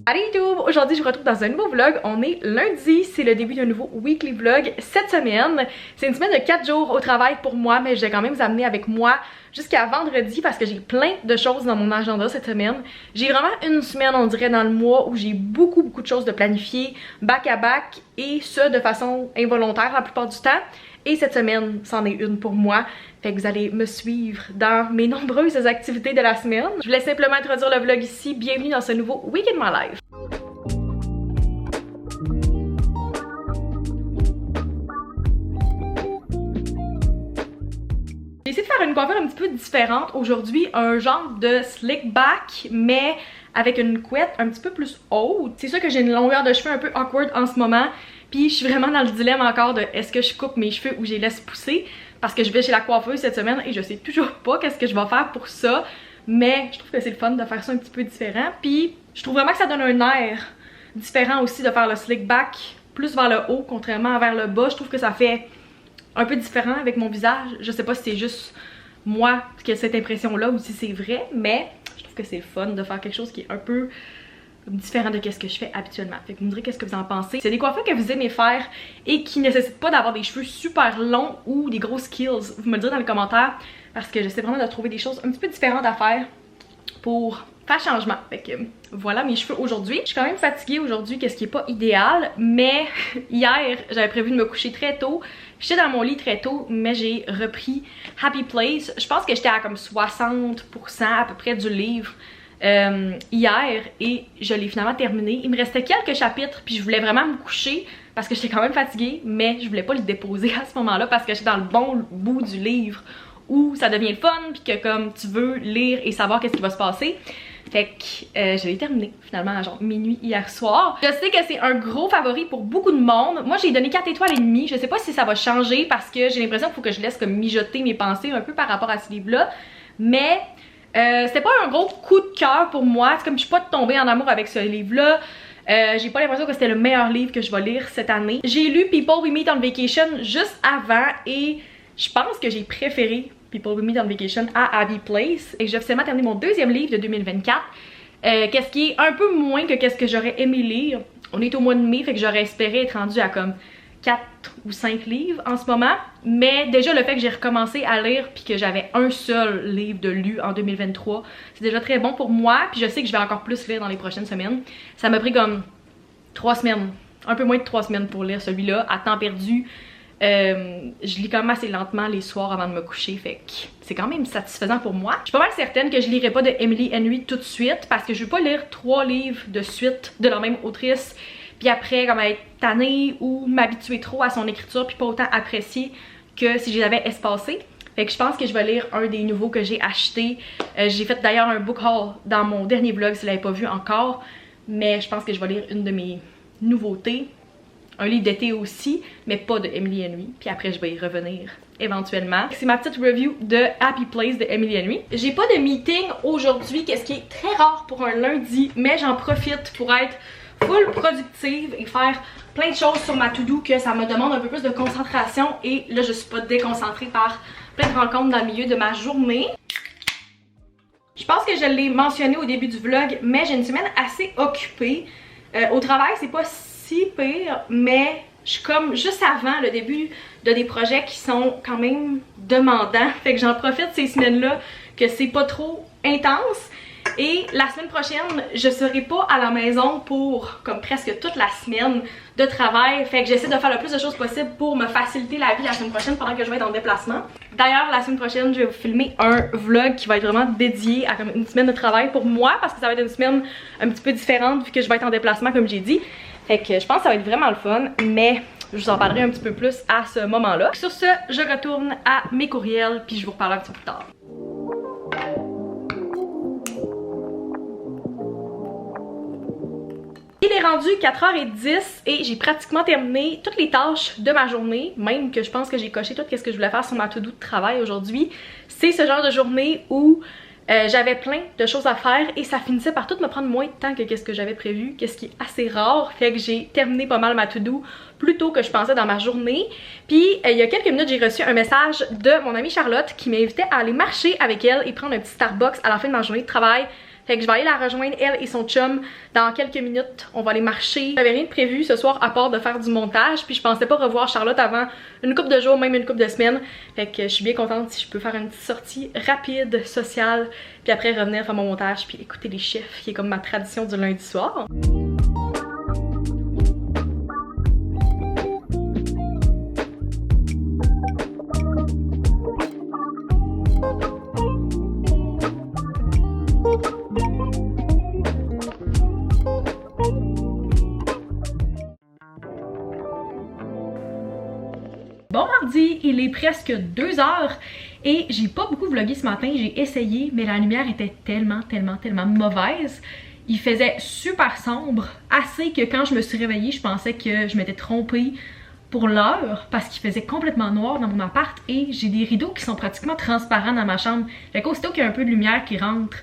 Allez YouTube! Aujourd'hui je vous retrouve dans un nouveau vlog. On est lundi, c'est le début d'un nouveau weekly vlog. Cette semaine, c'est une semaine de 4 jours au travail pour moi, mais je vais quand même vous amener avec moi jusqu'à vendredi parce que j'ai plein de choses dans mon agenda cette semaine. J'ai vraiment une semaine, on dirait, dans le mois où j'ai beaucoup de choses de planifier back à back et ce de façon involontaire la plupart du temps. Et cette semaine, c'en est une pour moi. Fait que vous allez me suivre dans mes nombreuses activités de la semaine. Je voulais simplement introduire le vlog ici. Bienvenue dans ce nouveau Week in My Life. J'ai essayé de faire une coiffure un petit peu différente aujourd'hui. Un genre de slick back, mais avec une couette un petit peu plus haute. C'est sûr que j'ai une longueur de cheveux un peu awkward en ce moment. Puis je suis vraiment dans le dilemme encore de est-ce que je coupe mes cheveux ou je les laisse pousser. Parce que je vais chez la coiffeuse cette semaine et je sais toujours pas qu'est-ce que je vais faire pour ça. Mais je trouve que c'est le fun de faire ça un petit peu différent. Puis je trouve vraiment que ça donne un air différent aussi de faire le slick back plus vers le haut contrairement à vers le bas. Je trouve que ça fait un peu différent avec mon visage. Je sais pas si c'est juste moi qui ai cette impression là ou si c'est vrai. Mais je trouve que c'est fun de faire quelque chose qui est un peu différent de ce que je fais habituellement. Fait que vous me direz qu'est-ce que vous en pensez. C'est des coiffures que vous aimez faire et qui nécessitent pas d'avoir des cheveux super longs ou des gros skills. Vous me le direz dans les commentaires parce que j'essaie vraiment de trouver des choses un petit peu différentes à faire pour faire changement. Fait que voilà mes cheveux aujourd'hui. Je suis quand même fatiguée aujourd'hui, qu'est-ce qui est pas idéal, mais hier j'avais prévu de me coucher très tôt. J'étais dans mon lit très tôt, mais j'ai repris Happy Place. Je pense que j'étais à comme 60% à peu près du livre hier et je l'ai finalement terminé. Il me restait quelques chapitres puis je voulais vraiment me coucher parce que j'étais quand même fatiguée, mais je voulais pas le déposer à ce moment-là parce que j'étais dans le bon bout du livre où ça devient le fun puis que comme tu veux lire et savoir qu'est-ce qui va se passer. Fait que je l'ai terminé finalement à genre minuit hier soir. Je sais que c'est un gros favori pour beaucoup de monde. Moi j'ai donné 4 étoiles et demie. Je sais pas si ça va changer parce que j'ai l'impression qu'il faut que je laisse comme mijoter mes pensées un peu par rapport à ce livre-là. Mais c'était pas un gros coup de cœur pour moi. C'est comme je suis pas tombée en amour avec ce livre-là. J'ai pas l'impression que c'était le meilleur livre que je vais lire cette année. J'ai lu People We Meet on Vacation juste avant et je pense que j'ai préféré People We Meet on Vacation à Happy Place. Et j'ai officiellement terminé mon deuxième livre de 2024. Qu'est-ce qui est un peu moins que qu'est-ce que j'aurais aimé lire. On est au mois de mai, fait que j'aurais espéré être rendue à comme 4 ou 5 livres en ce moment, mais déjà le fait que j'ai recommencé à lire puis que j'avais un seul livre de lu en 2023, c'est déjà très bon pour moi, puis je sais que je vais encore plus lire dans les prochaines semaines. Ça m'a pris comme 3 semaines, un peu moins de 3 semaines pour lire celui-là, à temps perdu. Je lis quand même assez lentement les soirs avant de me coucher, fait que c'est quand même satisfaisant pour moi. Je suis pas mal certaine que je lirai pas de Emily Henry tout de suite parce que je veux pas lire 3 livres de suite de la même autrice puis après comme être tannée ou m'habituer trop à son écriture puis pas autant apprécier que si je les avais espacés. Fait que je pense que je vais lire un des nouveaux que j'ai acheté. J'ai fait d'ailleurs un book haul dans mon dernier vlog si vous l'avez pas vu encore, mais je pense que je vais lire une de mes nouveautés. Un livre d'été aussi, mais pas de Emily Henry. Puis après je vais y revenir éventuellement. C'est ma petite review de Happy Place de Emily Henry. J'ai pas de meeting aujourd'hui, qu'est-ce qui est très rare pour un lundi, mais j'en profite pour être full productive et faire plein de choses sur ma to-do que ça me demande un peu plus de concentration et là je suis pas déconcentrée par plein de rencontres dans le milieu de ma journée. Je pense que je l'ai mentionné au début du vlog, mais j'ai une semaine assez occupée. Au travail c'est pas si pire, mais je suis comme juste avant le début de des projets qui sont quand même demandants. Fait que j'en profite ces semaines-là que c'est pas trop intense. Et la semaine prochaine, je serai pas à la maison pour comme presque toute la semaine de travail. Fait que j'essaie de faire le plus de choses possible pour me faciliter la vie la semaine prochaine pendant que je vais être en déplacement. D'ailleurs, la semaine prochaine, je vais vous filmer un vlog qui va être vraiment dédié à comme une semaine de travail pour moi parce que ça va être une semaine un petit peu différente vu que je vais être en déplacement comme j'ai dit. Fait que je pense que ça va être vraiment le fun, mais je vous en parlerai un petit peu plus à ce moment-là. Sur ce, je retourne à mes courriels puis je vous reparle un petit peu plus tard. Il est rendu 4h10 et j'ai pratiquement terminé toutes les tâches de ma journée, même que je pense que j'ai coché tout ce que je voulais faire sur ma to-do de travail aujourd'hui. C'est ce genre de journée où J'avais plein de choses à faire et ça finissait par tout me prendre moins de temps que ce que j'avais prévu, qu'est-ce qui est assez rare. Fait que j'ai terminé pas mal ma to-do plus tôt que je pensais dans ma journée. Puis il y a quelques minutes, j'ai reçu un message de mon amie Charlotte qui m'invitait à aller marcher avec elle et prendre un petit Starbucks à la fin de ma journée de travail. Fait que je vais aller la rejoindre, elle et son chum, dans quelques minutes. On va aller marcher. J'avais rien de prévu ce soir à part de faire du montage. Puis je pensais pas revoir Charlotte avant une couple de jours, même une couple de semaines. Fait que je suis bien contente si je peux faire une petite sortie rapide, sociale. Puis après revenir faire mon montage puis écouter les chiffres, qui est comme ma tradition du lundi soir. Bon mardi, il est presque 2h et j'ai pas beaucoup vlogué ce matin, j'ai essayé mais la lumière était tellement mauvaise. Il faisait super sombre, assez que quand je me suis réveillée, je pensais que je m'étais trompée pour l'heure parce qu'il faisait complètement noir dans mon appart et j'ai des rideaux qui sont pratiquement transparents dans ma chambre. Fait qu'aussitôt qu'il y a un peu de lumière qui rentre,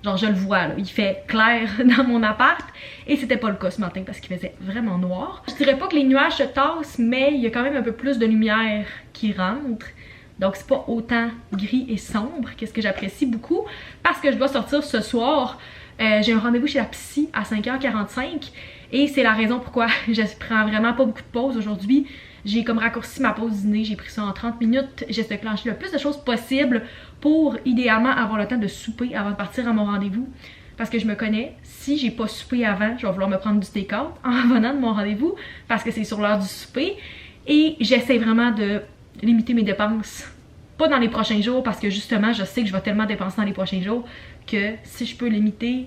genre je le vois là, il fait clair dans mon appart et c'était pas le cas ce matin parce qu'il faisait vraiment noir. Je dirais pas que les nuages se tassent mais il y a quand même un peu plus de lumière qui rentre. Donc c'est pas autant gris et sombre, qu'est-ce que j'apprécie beaucoup parce que je dois sortir ce soir. J'ai un rendez-vous chez la psy à 5h45 et c'est la raison pourquoi je prends vraiment pas beaucoup de pause aujourd'hui. J'ai comme raccourci ma pause dîner, j'ai pris ça en 30 minutes. J'ai déclenché le plus de choses possible pour idéalement avoir le temps de souper avant de partir à mon rendez-vous. Parce que je me connais, si j'ai pas soupé avant, je vais vouloir me prendre du take-out en revenant de mon rendez-vous parce que c'est sur l'heure du souper. Et j'essaie vraiment de limiter mes dépenses. Pas dans les prochains jours parce que justement, je sais que je vais tellement dépenser dans les prochains jours que si je peux limiter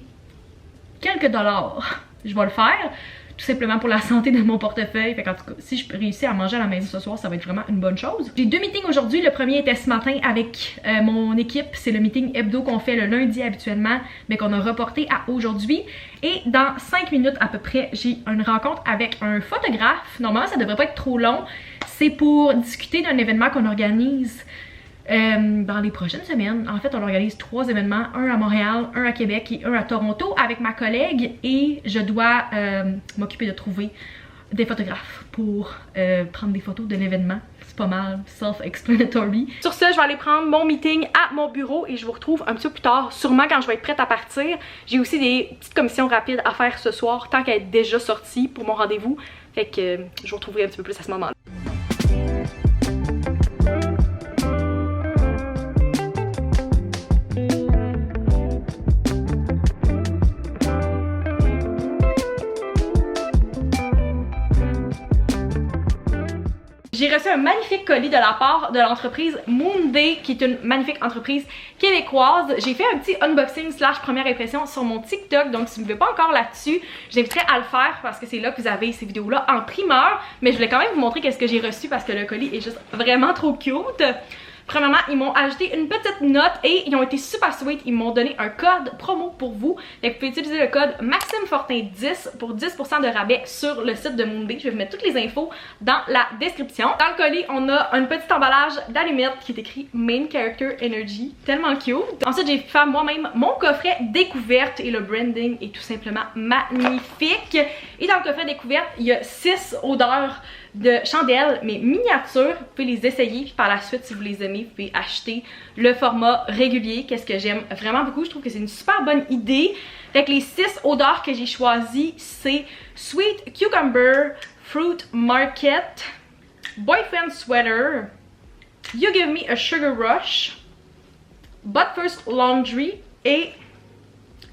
quelques dollars, je vais le faire. Tout simplement pour la santé de mon portefeuille. Fait qu'en tout cas, si je peux réussir à manger à la maison ce soir, ça va être vraiment une bonne chose. J'ai 2 meetings aujourd'hui. Le premier était ce matin avec mon équipe. C'est le meeting hebdo qu'on fait le lundi habituellement, mais qu'on a reporté à aujourd'hui. Et dans 5 minutes à peu près, j'ai une rencontre avec un photographe. Normalement, ça devrait pas être trop long. C'est pour discuter d'un événement qu'on organise dans les prochaines semaines. En fait, on organise 3 événements, un à Montréal, un à Québec et un à Toronto avec ma collègue et je dois m'occuper de trouver des photographes pour prendre des photos de l'événement. C'est pas mal self-explanatory. Sur ce, je vais aller prendre mon meeting à mon bureau et je vous retrouve un petit peu plus tard, sûrement quand je vais être prête à partir. J'ai aussi des petites commissions rapides à faire ce soir, tant qu'elle est déjà sortie pour mon rendez-vous. Fait que je vous retrouverai un petit peu plus à ce moment-là. J'ai reçu un magnifique colis de la part de l'entreprise Moonday, qui est une magnifique entreprise québécoise. J'ai fait un petit unboxing / première impression sur mon TikTok, donc si vous ne m'êtes pas encore là-dessus, j'inviterai à le faire parce que c'est là que vous avez ces vidéos-là en primeur. Mais je voulais quand même vous montrer qu'est-ce que j'ai reçu parce que le colis est juste vraiment trop cute. Premièrement, ils m'ont ajouté une petite note et ils ont été super sweet. Ils m'ont donné un code promo pour vous. Donc, vous pouvez utiliser le code MaximeFortin10 pour 10% de rabais sur le site de Moonday. Je vais vous mettre toutes les infos dans la description. Dans le colis, on a un petit emballage d'allumettes qui est écrit Main Character Energy. Tellement cute. Ensuite, j'ai fait moi-même mon coffret découverte et le branding est tout simplement magnifique. Et dans le coffret découverte, il y a 6 odeurs de chandelles mais miniatures. Vous pouvez les essayer puis par la suite si vous les aimez vous pouvez acheter le format régulier, qu'est-ce que j'aime vraiment beaucoup. Je trouve que c'est une super bonne idée. Fait que les 6 odeurs que j'ai choisies c'est Sweet Cucumber, Fruit Market, Boyfriend Sweater, You Give Me a Sugar Rush, But First Laundry et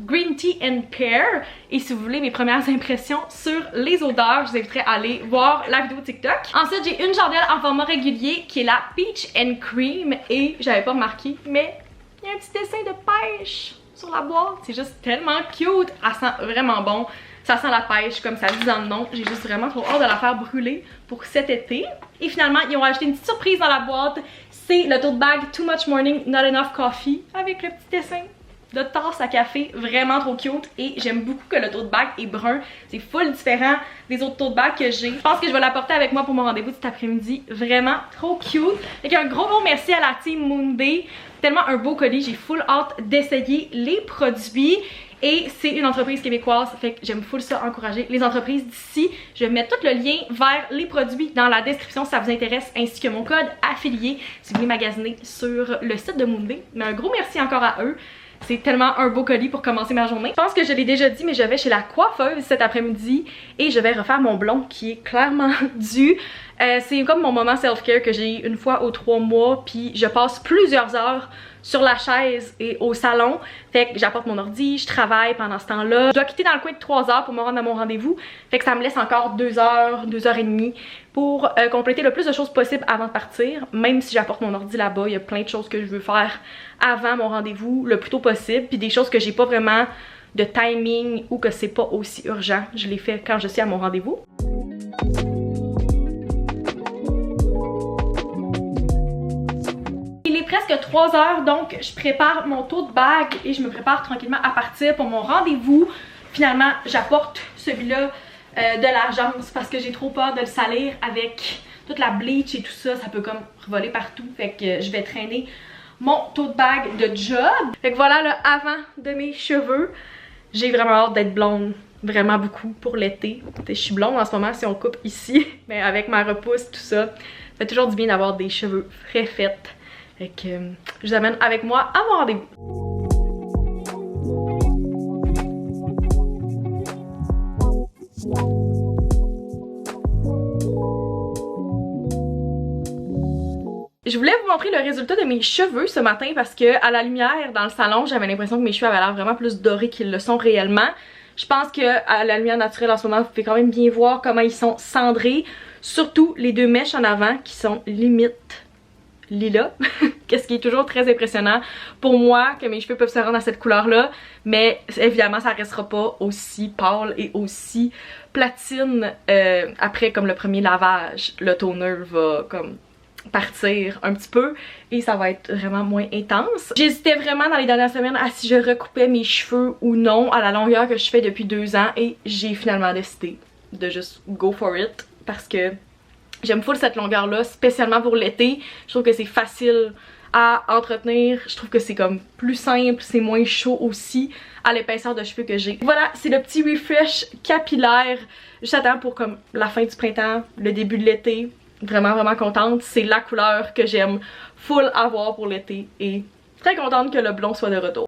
Green Tea and Pear. Et si vous voulez mes premières impressions sur les odeurs, je vous inviterai à aller voir la vidéo TikTok. Ensuite, j'ai une chandelle en format régulier qui est la Peach and Cream. Et j'avais pas remarqué, mais il y a un petit dessin de pêche sur la boîte. C'est juste tellement cute. Elle sent vraiment bon. Ça sent la pêche, comme ça dit dans le nom. J'ai juste vraiment trop hâte de la faire brûler pour cet été. Et finalement, ils ont ajouté une petite surprise dans la boîte. C'est le tote bag Too Much Morning, Not Enough Coffee avec le petit dessin de tasse à café, vraiment trop cute, et j'aime beaucoup que le tote bag est brun, c'est full différent des autres tote bags que j'ai. Je pense que je vais l'apporter avec moi pour mon rendez-vous cet après-midi, vraiment trop cute. Et un gros merci à la team Moonday, tellement un beau colis, j'ai full hâte d'essayer les produits. Et c'est une entreprise québécoise, fait que j'aime full ça, encourager les entreprises d'ici. Je vais mettre tout le lien vers les produits dans la description si ça vous intéresse, ainsi que mon code affilié si vous voulez magasiner sur le site de Moonday. Mais un gros merci encore à eux. C'est tellement un beau colis pour commencer ma journée. Je pense que je l'ai déjà dit, mais je vais chez la coiffeuse cet après-midi et je vais refaire mon blond qui est clairement dû. C'est comme mon moment self-care que j'ai une fois aux 3 mois, puis je passe plusieurs heures sur la chaise et au salon. Fait que j'apporte mon ordi, je travaille pendant ce temps-là. Je dois quitter dans le coin de 3 heures pour me rendre à mon rendez-vous. Fait que ça me laisse encore 2 heures, 2 heures et demie pour compléter le plus de choses possible avant de partir. Même si j'apporte mon ordi là-bas, il y a plein de choses que je veux faire avant mon rendez-vous le plus tôt possible. Puis des choses que j'ai pas vraiment de timing ou que c'est pas aussi urgent. Je les fais quand je suis à mon rendez-vous. Il est presque 3 heures, donc je prépare mon tote bag et je me prépare tranquillement à partir pour mon rendez-vous. Finalement, j'apporte celui-là de l'agence parce que j'ai trop peur de le salir avec toute la bleach et tout ça. Ça peut comme voler partout, fait que je vais traîner mon tote bag de job. Fait que voilà le avant de mes cheveux. J'ai vraiment hâte d'être blonde, vraiment beaucoup pour l'été. Je suis blonde en ce moment si on coupe ici, mais avec ma repousse, tout ça, ça fait toujours du bien d'avoir des cheveux frais faits. Fait que je vous amène avec moi à mon rendez-vous. Je voulais vous montrer le résultat de mes cheveux ce matin parce que à la lumière dans le salon, j'avais l'impression que mes cheveux avaient l'air vraiment plus dorés qu'ils le sont réellement. Je pense que à la lumière naturelle en ce moment, vous pouvez quand même bien voir comment ils sont cendrés. Surtout les 2 mèches en avant qui sont limite lilas, qu'est-ce qui est toujours très impressionnant pour moi que mes cheveux peuvent se rendre à cette couleur là, mais évidemment ça restera pas aussi pâle et aussi platine après comme le premier lavage. Le toner va comme partir un petit peu et ça va être vraiment moins intense. J'hésitais vraiment dans les dernières semaines à si je recoupais mes cheveux ou non à la longueur que je fais depuis 2 ans et j'ai finalement décidé de juste go for it parce que j'aime full cette longueur là, spécialement pour l'été. Je trouve que c'est facile à entretenir, je trouve que c'est comme plus simple, c'est moins chaud aussi à l'épaisseur de cheveux que j'ai. Voilà, c'est le petit refresh capillaire juste à temps pour comme la fin du printemps, le début de l'été. Vraiment contente, c'est la couleur que j'aime full avoir pour l'été et très contente que le blond soit de retour.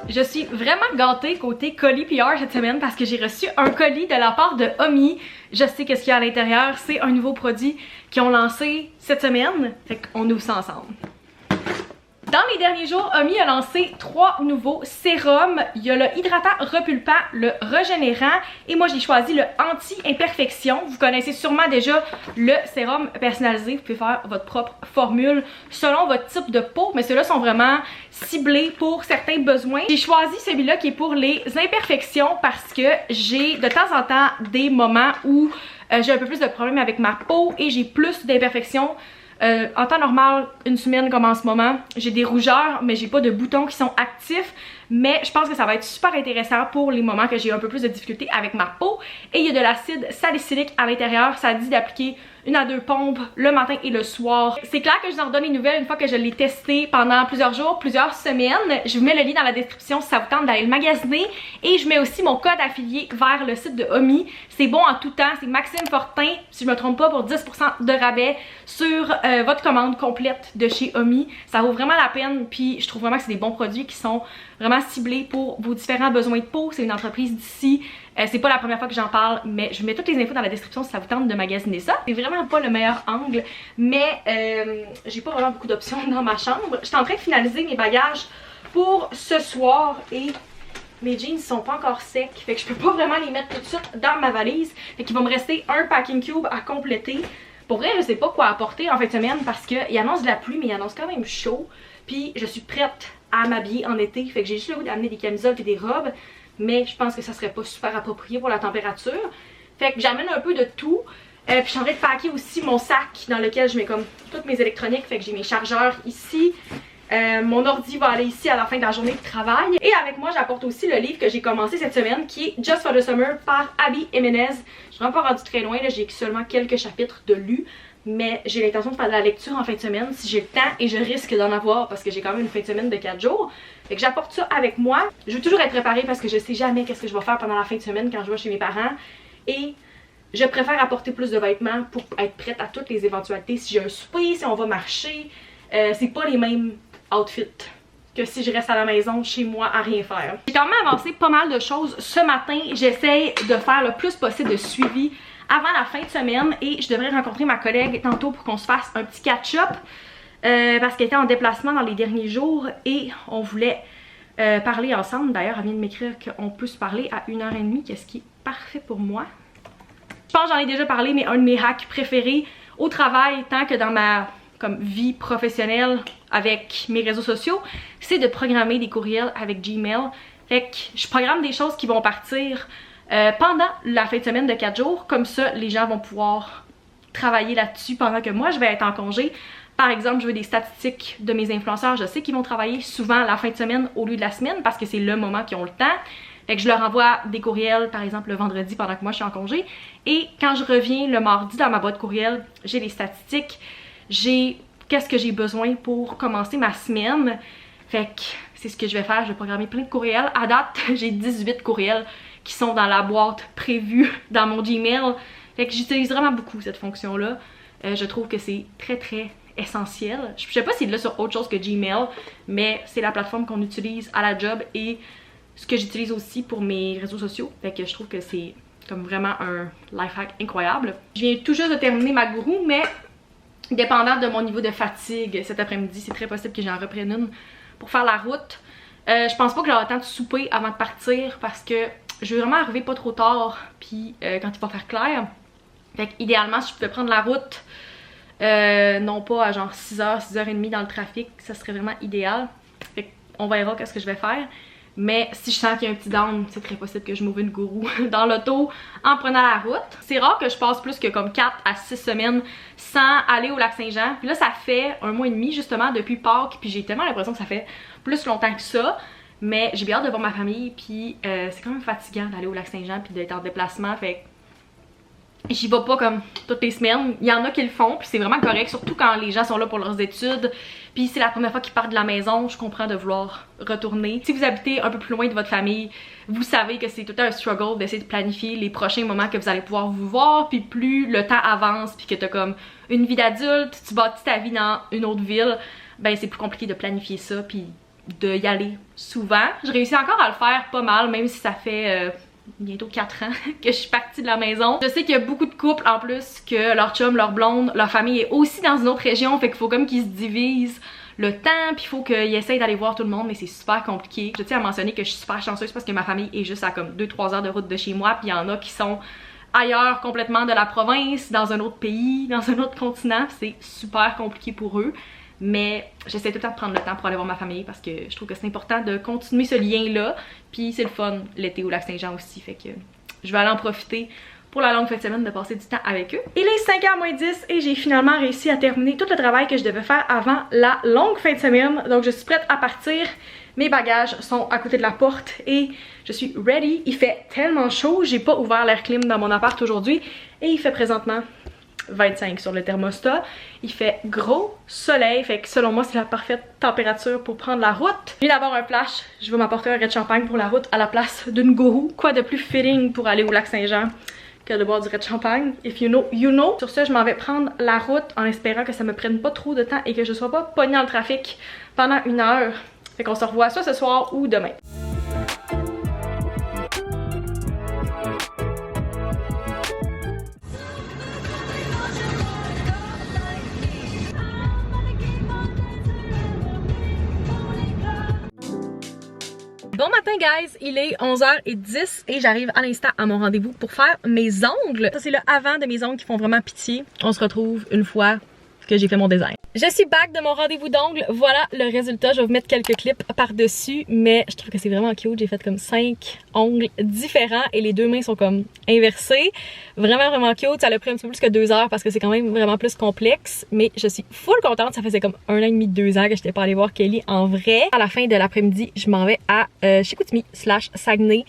Je suis vraiment gâtée côté colis PR cette semaine parce que j'ai reçu un colis de la part de Omi. Je sais qu'est-ce qu'il y a à l'intérieur, c'est un nouveau produit qu'ils ont lancé cette semaine, fait qu'on ouvre ça ensemble. Dans les derniers jours, Omi a lancé 3 nouveaux sérums. Il y a le hydratant repulpant, le régénérant et moi j'ai choisi le anti-imperfection. Vous connaissez sûrement déjà le sérum personnalisé. Vous pouvez faire votre propre formule selon votre type de peau, mais ceux-là sont vraiment ciblés pour certains besoins. J'ai choisi celui-là qui est pour les imperfections parce que j'ai de temps en temps des moments où j'ai un peu plus de problèmes avec ma peau et j'ai plus d'imperfections. En temps normal, une semaine comme en ce moment, j'ai des rougeurs mais j'ai pas de boutons qui sont actifs, mais je pense que ça va être super intéressant pour les moments que j'ai un peu plus de difficultés avec ma peau. Et il y a de l'acide salicylique à l'intérieur, ça dit d'appliquer 1 à 2 pompes le matin et le soir. C'est clair que je vous en redonne les nouvelles une fois que je l'ai testé pendant plusieurs jours, plusieurs semaines. Je vous mets le lien dans la description si ça vous tente d'aller le magasiner. Et je mets aussi mon code affilié vers le site de Omi. C'est bon en tout temps, c'est Maxime Fortin, si je me trompe pas, pour 10% de rabais sur votre commande complète de chez Omi. Ça vaut vraiment la peine, puis je trouve vraiment que c'est des bons produits qui sont vraiment ciblés pour vos différents besoins de peau. C'est une entreprise d'ici. C'est pas la première fois que j'en parle, mais je mets toutes les infos dans la description si ça vous tente de magasiner ça. C'est vraiment pas le meilleur angle, mais j'ai pas vraiment beaucoup d'options dans ma chambre. J'étais en train de finaliser mes bagages pour ce soir et mes jeans sont pas encore secs, fait que je peux pas vraiment les mettre tout de suite dans ma valise. Fait qu'il va me rester un packing cube à compléter. Pour vrai, je sais pas quoi apporter en fin de semaine parce qu'il annonce de la pluie, mais il annonce quand même chaud. Puis je suis prête à m'habiller en été, fait que j'ai juste le goût d'amener des camisoles et des robes. mais je pense que ça serait pas super approprié pour la température. Fait que j'amène un peu de tout. Puis je suis en train de packer aussi mon sac dans lequel je mets comme toutes mes électroniques. Fait que j'ai mes chargeurs ici. Mon ordi va aller ici à la fin de la journée de travail. Et avec moi, j'apporte aussi le livre que j'ai commencé cette semaine qui est Just for the Summer par Abby Jimenez. Je suis vraiment pas rendue très loin, j'ai seulement quelques chapitres de lus. Mais j'ai l'intention de faire de la lecture en fin de semaine si j'ai le temps et je risque d'en avoir parce que j'ai quand même une fin de semaine de 4 jours. Fait que j'apporte ça avec moi. Je veux toujours être préparée parce que je sais jamais qu'est-ce que je vais faire pendant la fin de semaine quand je vais chez mes parents. Et je préfère apporter plus de vêtements pour être prête à toutes les éventualités. Si j'ai un souper, si on va marcher, c'est pas les mêmes outfits que si je reste à la maison chez moi à rien faire. J'ai quand même avancé pas mal de choses ce matin. J'essaie de faire le plus possible de suivi avant la fin de semaine et je devrais rencontrer ma collègue tantôt pour qu'on se fasse un petit catch-up parce qu'elle était en déplacement dans les derniers jours et on voulait parler ensemble. D'ailleurs, elle vient de m'écrire qu'on peut se parler à 1h30, qu'est-ce qui est parfait pour moi. Je pense que j'en ai déjà parlé, mais un de mes hacks préférés au travail, tant que dans ma vie professionnelle avec mes réseaux sociaux, c'est de programmer des courriels avec Gmail. Fait que je programme des choses qui vont partir pendant la fin de semaine de 4 jours. Comme ça, les gens vont pouvoir travailler là-dessus pendant que moi, je vais être en congé. Par exemple, je veux des statistiques de mes influenceurs. Je sais qu'ils vont travailler souvent la fin de semaine au lieu de la semaine parce que c'est le moment qu'ils ont le temps. Fait que je leur envoie des courriels, par exemple, le vendredi pendant que moi, je suis en congé. Et quand je reviens le mardi dans ma boîte courriel, j'ai les statistiques. J'ai qu'est-ce que j'ai besoin pour commencer ma semaine. Fait que c'est ce que je vais faire. Je vais programmer plein de courriels. À date, j'ai 18 courriels qui sont dans la boîte prévue dans mon Gmail. Fait que j'utilise vraiment beaucoup cette fonction-là. Je trouve que c'est très très essentiel. Je sais pas s'il est là sur autre chose que Gmail, mais c'est la plateforme qu'on utilise à la job et ce que j'utilise aussi pour mes réseaux sociaux. Fait que je trouve que c'est comme vraiment un life hack incroyable. Je viens tout juste de terminer ma gourou, mais dépendant de mon niveau de fatigue cet après-midi, c'est très possible que j'en reprenne une pour faire la route. Je pense pas que j'aurai le temps de souper avant de partir parce que je veux vraiment arriver pas trop tard puis quand il va faire clair. Fait que idéalement, si je pouvais prendre la route non pas à genre 6h, 6h30 dans le trafic, ça serait vraiment idéal. Fait qu'on verra qu'est-ce que je vais faire. Mais si je sens qu'il y a un petit down, c'est très possible que je m'ouvre une gourou dans l'auto en prenant la route. C'est rare que je passe plus que comme 4 à 6 semaines sans aller au Lac-Saint-Jean. Puis là, ça fait 1 mois et demi justement depuis Pâques. Puis j'ai tellement l'impression que ça fait plus longtemps que ça. Mais j'ai bien hâte de voir ma famille. Puis c'est quand même fatigant d'aller au Lac-Saint-Jean puis d'être en déplacement. Fait j'y vais pas comme toutes les semaines. Il y en a qui le font, puis c'est vraiment correct, surtout quand les gens sont là pour leurs études. Puis c'est la première fois qu'ils partent de la maison, je comprends de vouloir retourner. Si vous habitez un peu plus loin de votre famille, vous savez que c'est tout un struggle d'essayer de planifier les prochains moments que vous allez pouvoir vous voir. Puis plus le temps avance, puis que t'as comme une vie d'adulte, tu bâtis ta vie dans une autre ville, ben c'est plus compliqué de planifier ça, puis de y aller souvent. Je réussis encore à le faire pas mal, même si ça fait bientôt 4 ans que je suis partie de la maison. Je sais qu'il y a beaucoup de couples en plus que leur chum, leur blonde, leur famille est aussi dans une autre région, fait qu'il faut comme qu'ils se divisent le temps, puis il faut qu'ils essayent d'aller voir tout le monde, mais c'est super compliqué. Je tiens à mentionner que je suis super chanceuse parce que ma famille est juste à comme 2-3 heures de route de chez moi, puis il y en a qui sont ailleurs complètement de la province, dans un autre pays, dans un autre continent, c'est super compliqué pour eux. Mais j'essaie tout le temps de prendre le temps pour aller voir ma famille parce que je trouve que c'est important de continuer ce lien-là. Puis c'est le fun l'été au Lac-Saint-Jean aussi, fait que je vais aller en profiter pour la longue fin de semaine de passer du temps avec eux. Il est 5h moins 10 et j'ai finalement réussi à terminer tout le travail que je devais faire avant la longue fin de semaine. Donc je suis prête à partir. Mes bagages sont à côté de la porte et je suis ready. Il fait tellement chaud, j'ai pas ouvert l'air clim dans mon appart aujourd'hui et il fait présentement 25 sur le thermostat. Il fait gros soleil, fait que selon moi c'est la parfaite température pour prendre la route. Je viens d'avoir un flash, je vais m'apporter un Red Champagne pour la route à la place d'une gourou. Quoi de plus fitting pour aller au Lac-Saint-Jean que de boire du Red Champagne? If you know, you know. Sur ce, je m'en vais prendre la route en espérant que ça me prenne pas trop de temps et que je sois pas pognée dans le trafic pendant 1 heure. Fait qu'on se revoit soit ce soir ou demain. Bon matin guys, il est 11h10 et j'arrive à l'instant à mon rendez-vous pour faire mes ongles. Ça c'est le avant de mes ongles qui font vraiment pitié. On se retrouve une fois que j'ai fait mon design. Je suis back de mon rendez-vous d'ongles. Voilà le résultat. Je vais vous mettre quelques clips par-dessus, mais je trouve que c'est vraiment cute. J'ai fait comme 5 ongles différents et les deux mains sont comme inversées. Vraiment, vraiment cute. Ça a pris un petit peu plus que 2 heures parce que c'est quand même vraiment plus complexe, mais je suis full contente. Ça faisait comme 1 an et demi, 2 ans que j'étais pas allée voir Kelly en vrai. À la fin de l'après-midi, je m'en vais à Chicoutimi/Saguenay.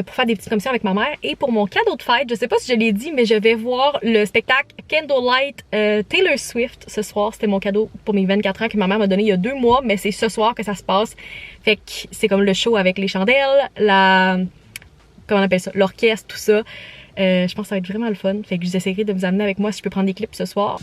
Pour faire des petites commissions avec ma mère. Et pour mon cadeau de fête, je sais pas si je l'ai dit, mais je vais voir le spectacle Candlelight Taylor Swift ce soir. C'était mon cadeau pour mes 24 ans que ma mère m'a donné il y a 2 mois, mais c'est ce soir que ça se passe. Fait que c'est comme le show avec les chandelles, comment on appelle ça, l'orchestre, tout ça. Je pense que ça va être vraiment le fun. Fait que j'essaierai de vous amener avec moi si je peux prendre des clips ce soir.